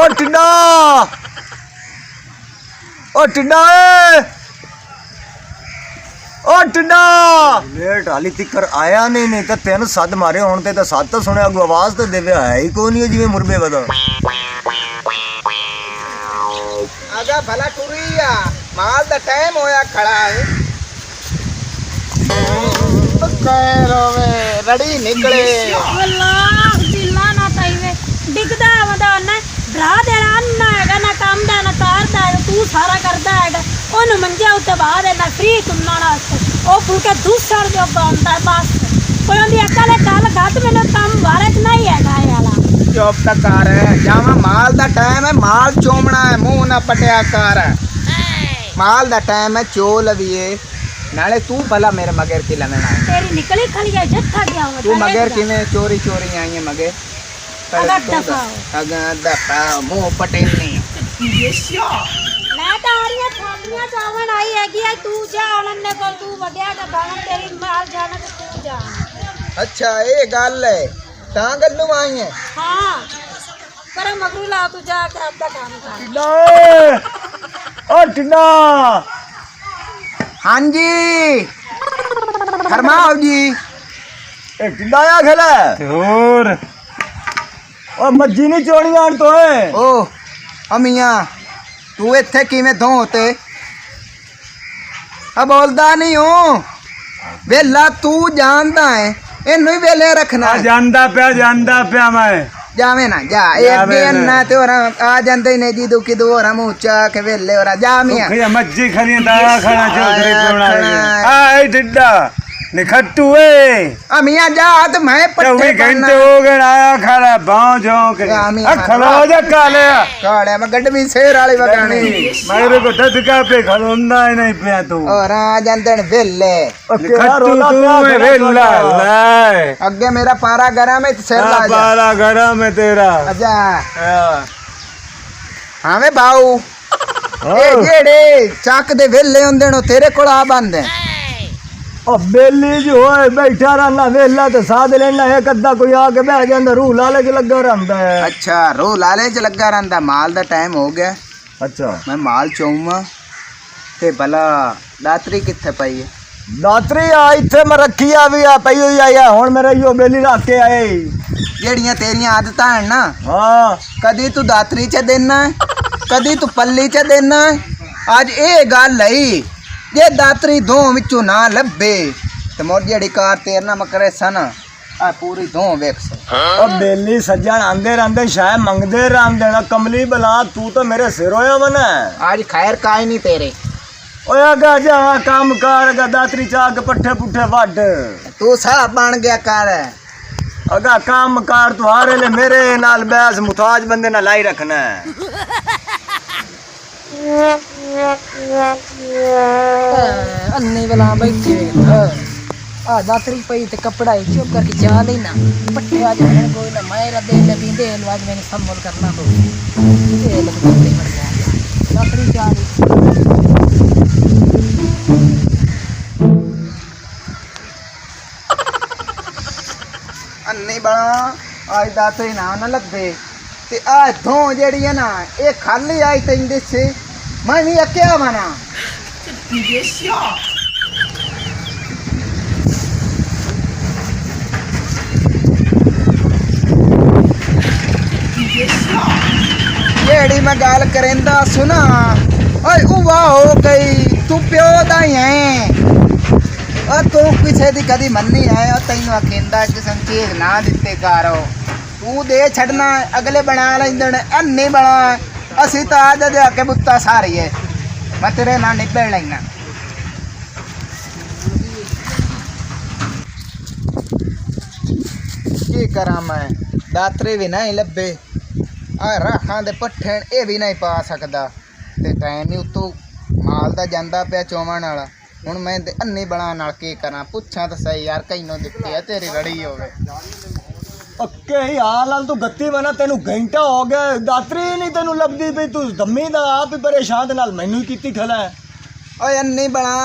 ओ टिड्डा ओ टिड्डा ओ टिड्डा लेट हाली तिकर आया नहीं तो तेन सद मारे होने तो सद तो सुने अगू आवाज तो देवे है ही कोई नहीं जिवें मुरबे वदा आजा भला टुरिया माल दा टाइम होया खड़ा है रोवे रड़ी निकले अल्लाह दिला ना ताईवे डिगदा वदा ना भरा देना अन्ना हैगा ना काम दा ना तार दा तू सारा करदा हैगा ओनु मंजे उत्ते बाहर है ना फ्री तुमना ना ओ फुलके दूसर जो बनता है बस कोई ओंदी अकल गल गत मैंने काम वाले च नहीं हैगा याला चुप तक कर जावा माल दा टाइम है माल चोमना है मुंह ना पटिया कर माल दा टाइम है चो लविए नाले तू भला मेरे मगर की लमना है तेरी निकली खली है जत्था गया हुआ तू मगर किने चोरी चोरी आई है मगर अगर दफा मुंह पटेलनी मैं तो आ रही है थालियां चावल आई हैगी है तू जा उन्होंने को तू वड्या का बावन तेरी माल जाना तो तू जा अच्छा ये गल है ता गल्लू आई है हां पर मगरू ला तू जा के अपना काम कर ओ टिड्डा हाँ जी फरमाओ जी ए टिड्डा आ खेला और ओ मज्जी नहीं चोणी आन तो है ओ अमिया तू इत्थे किवें धोते अब बोलदा नहीं हूं वेला तू जानदा है इन्नू ही वेले रखना जानदा पिया मैं जावे ना जा एक दिन ना ते और आ जांदे ने जी दुखी दो और मुचा के वेले और जा मिया खया मज्जी खरी दावा खाना चौधरी कोना आ डिड्डा निखट्टू ए अमिया जा तो मैं पट्टे घंटे हो गए आया खड़ा बांव जो के खलो जा काले काले मैं गड्डमी शेर वाली बगानी मेरे को धक्का पे खलोंदा ही नहीं पिया तू और आ जांदे ने वेले निखट्टू तू वेला ले अगे मेरा पारा गरम है शेर ला जा पारा गरम है तेरा अच्छा हां वे बाऊ ए जेड़े चक दे वेले हुंदे नो तेरे कोल आ बंद है ओ बेली जो होए बैठा रहना वेला तो साध लेना है कद्दा कोई आके बैठ जांदा रूह लाले च लगा रहंदा है अच्छा रूह लाले च लगा रहंदा माल दा टाइम हो गया अच्छा मैं माल चोऊंगा ते भला दातरी किथे पई है दातरी आ इथे मैं रखी आ भी आ पई हुई आई हुन मेरे यो बेली रख के आए जेड़ियां तेरियां आदतां हैं ना हां कदी तू दातरी च देना है कदी तू पल्ली च देना है आज ए गल लई जे दातरी दो विचों ना लब्बे ते मोर जेड़ी कार तेरना मकरे सन आ पूरी दो वेख स ओ बेली सज्जन आंदे रहंदे शाय मंगदे रहंदे ना कमली बला तू तो मेरे सिर होया मन आज खैर काई नहीं तेरे ओया गा जा काम कर गा दातरी चाक पट्ठे पुट्ठे वड तू साहब बन गया कर अगा काम कार तुहारे ले मेरे नाल बैस मुताज बंदे ना लाई रखना अन्नी वाला बैठे आ दातरी पई ते कपड़ा ही चुप करके जा लेना पट्टे आज मैंने कोई ना मेरा दे ले दींदे आज मैंने संभल करना तो ये लग दातरी मर गया दातरी जा अन्नी बड़ा आज दातरी ना लब्बे ते आ धो जेड़ी है ना ये खाली आई ते इंदे से मैं भी अकेला बना जेड़ी मैं गाल करेंदा सुना ओए उवा हो गई तू प्यो दा ही है और तू पीछे दी कदी मन्नी है और तैनू अकेंदा किस्म चीज ना दिते करो तू दे छड़ना अगले बना लेंदे अन्नी बना असी तो आज दे के बुत्ता सारी है मैं तेरे ना निकल लेना की करा मैं दातरी भी नहीं लब्बे आ राखां दे पट्ठे ये भी नहीं पा सकदा ते टाइम ही उतों माल दा जांदा पिया चोवण वाला हुण मैं अन्नी बना नाल की करा पुछां तो सही यार कईनों दित्ते है तेरी रड़ी होवे पक्के ही हाल तू गत्ती बना तेनू घंटा हो गया दातरी नहीं तेनू लभदी पई तू दम्मी दा आप ही परेशान नाल मैनू ही कीती खला है ओए अन्नी बना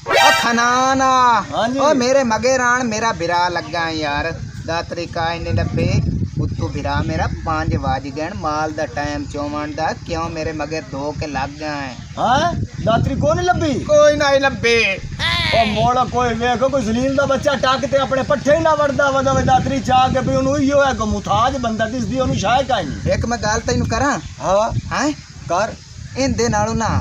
ओ खनाना हाँ जी। ओ मेरे मगे रान मेरा बिरा लगा यार दातरी का इन्ने डब्बे तू भिरा मेरा 5 वज गए माल दा टाइम चौवन दा क्यों मेरे मगर 2 के लग गए हाँ दातरी को नहीं लभी कोई ना लब्बे ओ मोड़ा कोई वेखो कोई जलील दा बच्चा टक ते अपने पट्ठे ही ना वड़दा वदा वे दातरी चाह के भी ओनू इयो है को मुताज बंदा दिसदी ओनू शाय काई नहीं एक मैं गल तैनू करा हाँ हैं कर इंदे नालों ना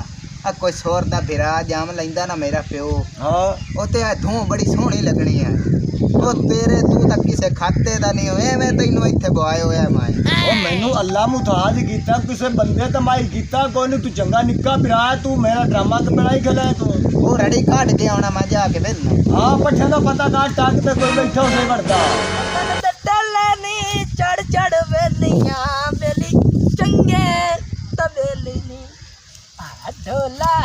आ कोई सोर दा भिरा जाम लैंदा ना मेरा प्यो हाँ ओ ते धूं बड़ी सोहनी लगनी है ओ तेरे तू तक किसे खाते दा नहीं होए मैं तैनू इत्थे बुआए होया मैं ओ मैनू अल्लाह मुताज कीता किसे बंदे तमाई कीता कोई नहीं तू चंगा निक्का पिरा है तू मेरा ड्रामा तो बड़ा ही खेला है तू ओ रड़ी काट के आना मैं जाके बेलना हाँ पट्ठे दा पता काट टाक ते कोई बैठा उसे वड़दा टलनी चढ़ चढ़ वेलियां वेली चंगे तबेलिनी ढोला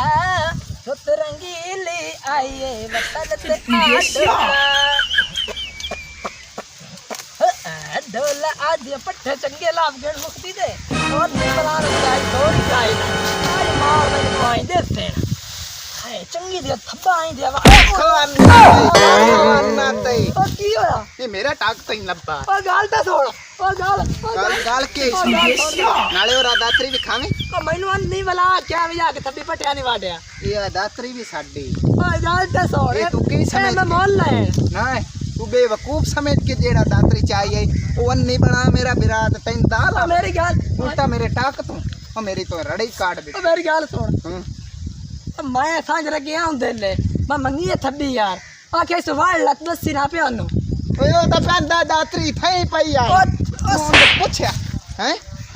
सुत रंगीली आइए वतन ते ढोला आज ये पट्टे चंगे लाभ गण मुक्ति दे और निकलार जाए थोड़ी जाए आज मार में पाई दे से हाय चंगी दे थब्बा आई दे ना तई ओ की होया ये मेरा टाक तई लब्बा ओ गाल ता छोड़ ओ गाल गाल के नाले और दातरी भी खावे ओ मैनू नहीं बला क्या भी जाके थब्बी पटिया नहीं वाडया ये दातरी भी साडी ओ गाल ता छोड़ ये तू की समझ मैं मोल ले ना तू बेवकूफ समझ के जेड़ा दातरी चाहिए वो नहीं बना मेरा बिराद तैन दाल मेरी गाल उल्टा मेरे टाक तू और मेरी तो रड़ी काट दे ओ मेरी गाल सुन मैं सांझ रह गया हूं दिले मैं मंगी थब्बी यार आखे सुवाल लत बस ना पे ओनु ओयो तो पैंदा दातरी थई पई आई पूछया हैं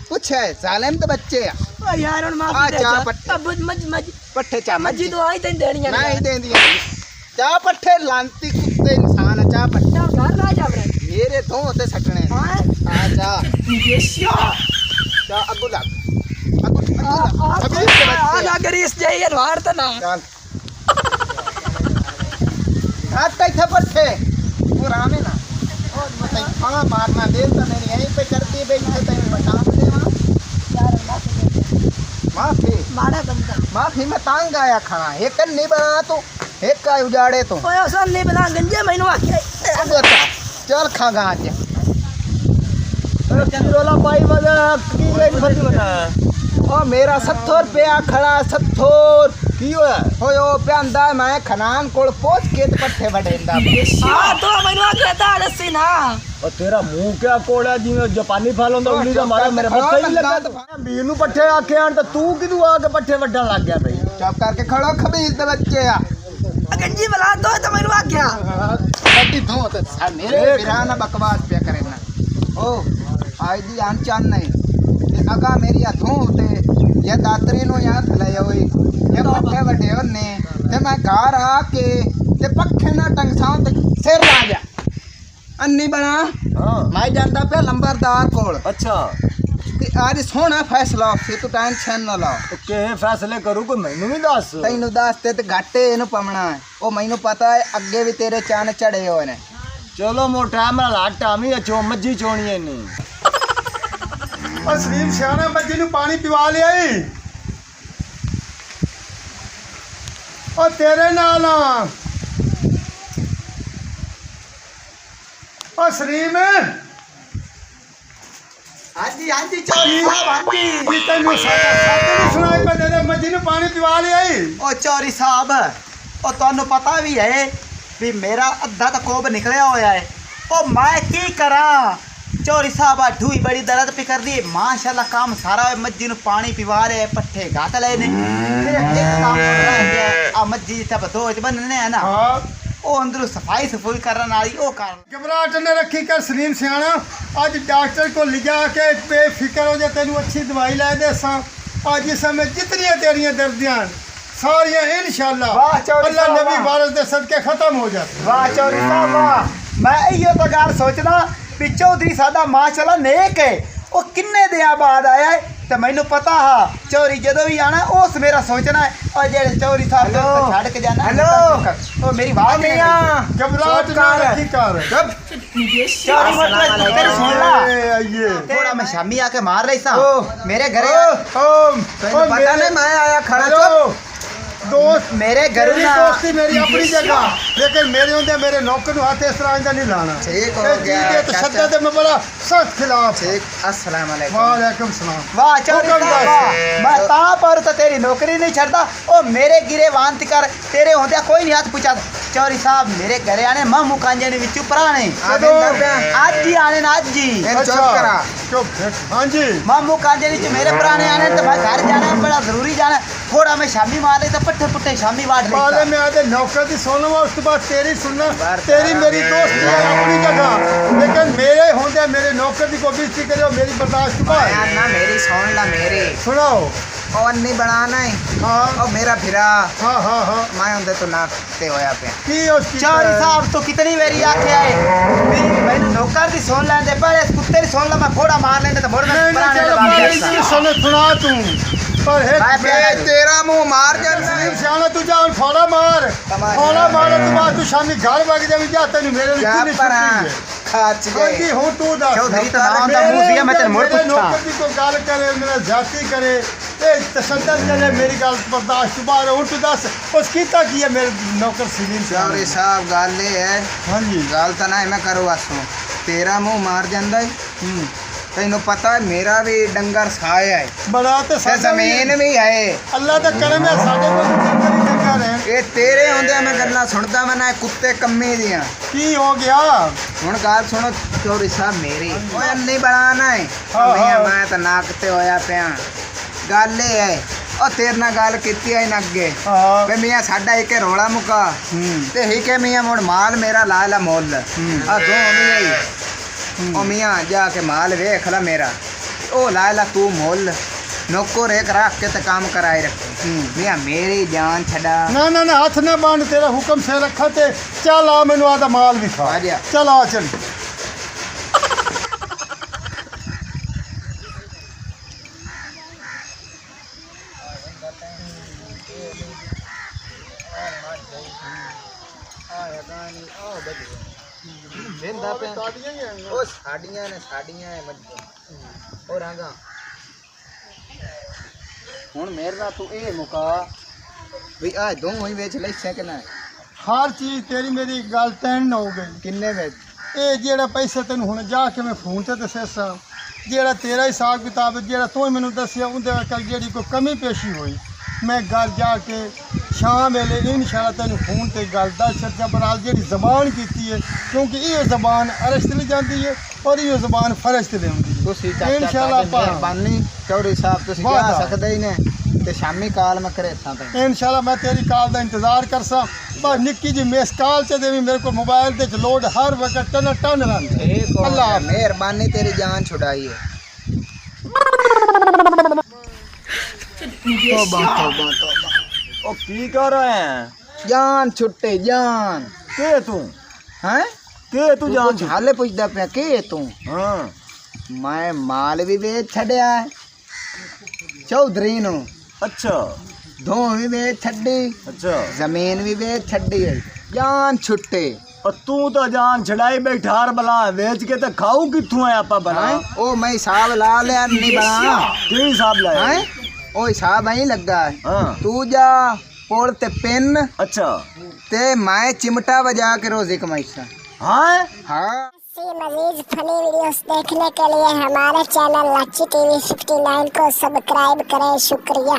पूछया जालिम तो बच्चे आ ओ यार उन माफ आ दे चा अब मज पट्ठे चा मजी तो आई तैन देनियां नहीं देंदी चा पट्ठे लांती कुत्ते इंसान चा पट्टे घर ना जा रे मेरे दो होते सकने हां आ जा चा अगु लग अभी आ गरीस जाइए वार त ना चल आता इथे पट्टे वो रामे ना और मत खाना मारना दे तो नहीं यहीं पे करती बैठे तैਨੂੰ बता दे यार माफी माड़ा बंदा माफी में तांग आया खाना एक नहीं बना तो एक का उजाड़े तो ओए सन नहीं बना गंजे मैनू आखे अब बता चल खागा आज चंद्रोला पाई वाला की रेट फटी बना ओ मेरा 70 रुपया खड़ा 70 की होया होयो प्यांदा मैं खनान कोल पोच के ते पट्ठे वडेंदा हां तो मैनू आखे ता रसी ना और तेरा मुंह क्या कोड़ा जिਵੇਂ जापानी फल ਹੁੰਦਾ ਉਨੀ ਦਾ ਮਾਰਾ ਮੇਰੇ ਪੱਠੇ ਹੀ ਲੱਗਾ ਵੀਰ ਨੂੰ ਪੱਠੇ ਆਖੇ ਆਣ ਤਾਂ ਤੂੰ ਕਿਦੋਂ ਆ ਕੇ ਪੱਠੇ ਵੱਢਣ ਲੱਗ ਗਿਆ ਬਈ चुप करके खड़ो खबीज दे बच्चे आ गंजी बला तो मैनू आख्या बड्डी धो तो मेरे बिराना बकवास पे करे ना ओ आज दी अनचान नहीं ते अगा मेरी हथों ते ये दातरी नु याद ले ओए ये पट्ठे वडे होने ते मैं घर आके ते पक्खे ना टंगसां ते सिर ला गया अन्नी बना हां मैं जांदा पे लंबरदार कोल अच्छा ते आज सोना फैसला से तू टेंशन ना ला तो के फैसले करू कोई मैनू भी दस तैनू दस ते घाटे इनू पवना है ओ मैनू पता है अगे भी तेरे चन चढ़े होए ने चलो मो टाइम नाल आटा भी अच्छो मज्जी चोणी है नहीं ਉਹ ਸਰੀਮ ਸਿਆਣਾ ਬੱਜੀ ਨੂੰ ਪਾਣੀ ਪਿਵਾ ਲਿਆ ਈ ਉਹ ਤੇਰੇ ਨਾਲ ਆ ਉਹ ਸਰੀਮ ਹਾਂਜੀ ਹਾਂਜੀ ਚੋਰੀ ਸਾਹਿਬ ਹਾਂਜੀ ਕੀ ਤੈਨੂੰ ਸਾਡੇ ਨੂੰ ਸੁਣਾਈ ਪੈ ਦੇ ਮੱਜੀ ਨੂੰ ਪਾਣੀ ਪਿਵਾ ਲਿਆ ਈ ਉਹ ਚੋਰੀ ਸਾਹਿਬ ਉਹ ਤੁਹਾਨੂੰ ਪਤਾ ਵੀ ਹੈ ਵੀ ਮੇਰਾ ਅੱਧਾ ਤਾਂ ਕੋਬ ਨਿਕਲਿਆ ਹੋਇਆ ਹੈ ਉਹ ਮੈਂ ਕੀ ਕਰਾਂ चोरी साहब ढूई बड़ी दर्द पे कर दी माशाल्लाह काम सारा मज्जी नु पानी पिवा रहे पट्ठे घाट ले ने फिर एक काम रह गया आ मज्जी तब दो बनने है ना ਹਾਂ ओ अंदर सफाई सफाई करने वाली ओ कर घबराहट ने रखी कर सलीम सियाना आज डॉक्टर को लिजा के बेफिक्र हो जा तेन अच्छी दवाई लै दे आज इस समय जितनी तेरियां दर्दियां सारियां इंशाल्लाह वाह चौधरी अल्लाह साहब, नबी वाह। वारस दे सदके खत्म हो जाते वाह चौधरी साहब वाह मैं इहो तो गल सोचदा भी चौधरी सादा माशाल्लाह नेक है ओ किन्ने दिया बाद आया है ते मैनू पता हा चौरी जदों भी आना उस मेरा सोचना है और जेड़े चौधरी साहब को छड़ के जाना हेलो ओ मेरी बात नहीं आ घबराहट ना रखी कर चौरी मतलब तेरे सुन ला आइए थोड़ा मैं शामी आके मार रही सा ओ, मेरे घरे ओम तैनू पता नहीं मैं आया खड़ा हेलो चुप दोस्त मेरे घर तेरी ना दोस्ती मेरी अपनी जगह, लेकिन मेरे होंदे मेरे नौकर नु हाथ इस तरह इंदा नहीं लाना। ठीक हो ये गया, चीज़ के तशद्दुद में बड़ा सख्त खिलाफ। ठीक अस्सलाम वालेकुम। वालेकुम सलाम। वाह चौधरी हुक्म साहब, दस। वाह। मैं ता पर तो तेरी नौकरी नहीं छड़दा। ओ मेरे गिरे वांति कर तेरे होंदे कोई नहीं हाथ पूछा। चौधरी साहब मेरे घरे आने मां मुकांजे ने विचू पुराने आज ही आने ना आज जी चुप। हाँ जी। मामू कांजे नीचे मेरे पुराने आने तो मैं घर जाना है, बड़ा जरूरी जाना है। थोड़ा मैं शामी मार तो पट्टे पुट्टे शामी वाट बाद रही में आते नौकर की सुनना, उसके बाद तेरी सुनना। तेरी मेरी दोस्ती है अपनी जगह, लेकिन मेरे होंदे मेरे नौकर की कोई बेइज्जती करे और मेरी बर्दाश्त कर। ना मेरी सुन ला मेरी सुनाओ। और नहीं बनाना है हाँ और मेरा फिरा हाँ हाँ हाँ। मैं होंदे तो नाकते होया पे। की उसकी चौधरी साहब तो कितनी मेरी आंखें आए मैंने नौकर की सुन लेंदे पर इस कुत्ते की सुन ला मैं फोड़ा मार लेंदे तो मोड़ में नहीं पुराने चलो दबा मैं के इसकी सुना तू पर है तेरा मुंह मार सलीम सियाना तू जा और फोड़ा मार तू बाद तू शामी घर भाग जावी जा तेन मेरे लिए क्या पूरी पर छुट्टी है। खाच हाँ गए जी हूँ तू दस चौधरी तो नाम दा मुंह दिया मैं तेरे मोड़ मेरे पूछा नौकर की कोई गाल करे मेरा जाती करे ए तशद्दुद करे मेरी गाल बर्दाश्त तू बाहर हूँ तू दस उस कीता की है मेरे नौकर सलीम चौधरी सियाना। साहब गाल ले है हाँ जी। गाल तो ना मैं करो वासो तेरा मुंह मार जांदा है तेन पता है मेरा भी डंगर साया है बड़ा तो ते जमीन भी है अल्लाह का करम है साडे को डंगर ही डंगर है। ये तेरे होंदे मैं गल्ला सुनदा मैं ना कुत्ते कम्मे दियां की हो गया हुन गाल सुनो चौधरी साहब मेरी ओए नहीं बनाना है हाँ, मियां हाँ। मैं तो नाकते होया पिया गल ये है ओ तेरे ना गल कीती है न अगे हाँ वे मियां साडा एक रोला मुका ते ही के मियां मुड़ माल मेरा ला ला मोल आ दो मियां ओ मियां जाके माल वेख ला मेरा ओ ला ला तू मोल नौकर एक रख के ते काम कराए रख मियां मेरी जान छड़ा ना ना ना हाथ ना बांध तेरा हुक्म से रखा ते चल आ मैनू आदा माल भी खा आ जा। चल आ चल। ਉਹ ਸਾਡੀਆਂ ਨੇ ਹੋਰ ਆਗਾ ਹੁਣ ਮੇਰੇ ਨਾਲ ਤੂੰ ਇਹ ਮੁਕਾ ਵੀ ਆ ਦੋ ਹੀ ਵੇਚ ਲੈ ਸਕਣਾ हर चीज तेरी मेरी गल तैन हो गई। ਕਿੰਨੇ ਵੇਚ ਇਹ ਜਿਹੜਾ ਪੈਸੇ ਤੈਨੂੰ ਹੁਣ ਜਾ ਕੇ ਮੈਂ ਫੋਨ ਤੇ ਦੱਸਿਆ ਜਿਹੜਾ ਤੇਰਾ ਹਿਸਾਬ ਕਿਤਾਬ ਜਿਹੜਾ ਤੂੰ ਮੈਨੂੰ ਦੱਸਿਆ ਉਹਦੇ ਵਿੱਚ ਜਿਹੜੀ ਕੋਈ ਕਮੀ ਪੇਸ਼ੀ ਹੋਈ ਮੈਂ ਘਰ ਜਾ ਕੇ ਸ਼ਾਮ ਵੇਲੇ ਇਨਸ਼ਾਅੱਲਾ ਤੈਨੂੰ ਫੋਨ ਤੇ ਗੱਲ ਦੱਸ ਸਕਦਾ। ਬਰਾਲ ਜਿਹੜੀ ਜ਼ਬਾਨ ਕੀਤੀ ਹੈ ਕਿਉਂਕਿ ਇਹ ਜ਼ਬਾਨ ਅਰਸ਼ ਤੇ ਜਾਂਦੀ ਹੈ ਔਰ ਇਹ ਜ਼ਬਾਨ ਫਰਸ਼ ਤੇ ਆਉਂਦੀ ਹੈ। ਤੁਸੀਂ ਇਨਸ਼ਾਅੱਲਾ ਆਪਾਂ ਮਿਹਰਬਾਨੀ ਚੌਧਰੀ ਸਾਹਿਬ ਤੁਸੀਂ ਵਾਹ ਜਾ ਵਾਹ। ਸਕਦੇ ਹੀ ਨੇ ਤੇ ਸ਼ਾਮੀ ਕਾਲ ਮੈਂ ਕਰੇ ਥਾਂ ਤੇ ਇਨਸ਼ਾਅੱਲਾ ਮੈਂ ਤੇਰੀ ਕਾਲ ਦਾ ਇੰਤਜ਼ਾਰ ਕਰਸਾਂ। ਬਸ ਨਿੱਕੀ ਜੀ ਮਿਸ ਕਾਲ ਚ ਦੇਵੀਂ ਮੇਰੇ ਕੋਲ ਮੋਬਾਈਲ ਤੇ ਲੋਡ ਹਰ ਵਕਤ ਟਨ ਰਹਿੰਦਾ। ਠੀਕ ਹੋ ਅੱਲਾਹ ਗਿਆ, ਹਾਫ਼ਿਜ਼। ਮਿਹਰਬਾਨੀ ਤੇਰੀ ਜਾਨ ਛੁਡਾਈ ਹੈ ओ की कर रहे हैं ਜਾਨ ਛੁੱਟੇ ਜਾਨ के तू ਹੈ के तू जान छुट- ਹਾਲੇ ਪੁੱਛਦਾ ਪਿਆ ਕਿ ਤੂੰ हाँ ਮੈਂ ਮਾਲ ਵੀ ਵੇਚ ਛੱਡਿਆ ਹੈ ਚੌਧਰੀ ਨੂੰ अच्छा ਦੋ ਵੀ ਵੇਚ ਛੱਡੀ अच्छा ਜ਼ਮੀਨ ਵੀ ਵੇਚ ਛੱਡੀ ਹੈ ਜਾਨ ਛੁੱਟੇ और तू तो जान छड़ाई बैठार बला बेच के तो खाऊ किथों है आपा बना ਹੈਂ? ਉਹ ਮੈਂ ਹਿਸਾਬ ਲਾ ਲਿਆ ਨਹੀਂ ਬਣਾ की हिसाब लाया ਹੈ ਉਹ ਹਿਸਾਬ ਐਂ ਲੱਗਾ ਹੈ हाँ ਤੂੰ ਜਾ ਕੋਲ ਤੇ ਪੈਨ अच्छा ਤੇ ਮੈਂ चिमटा बजा के रोजी कमाई सा हाँ हाँ ऐसी मज़ीद फनी वीडियोस देखने के लिए हमारे चैनल लाची टीवी 59 को सब्सक्राइब करें। शुक्रिया।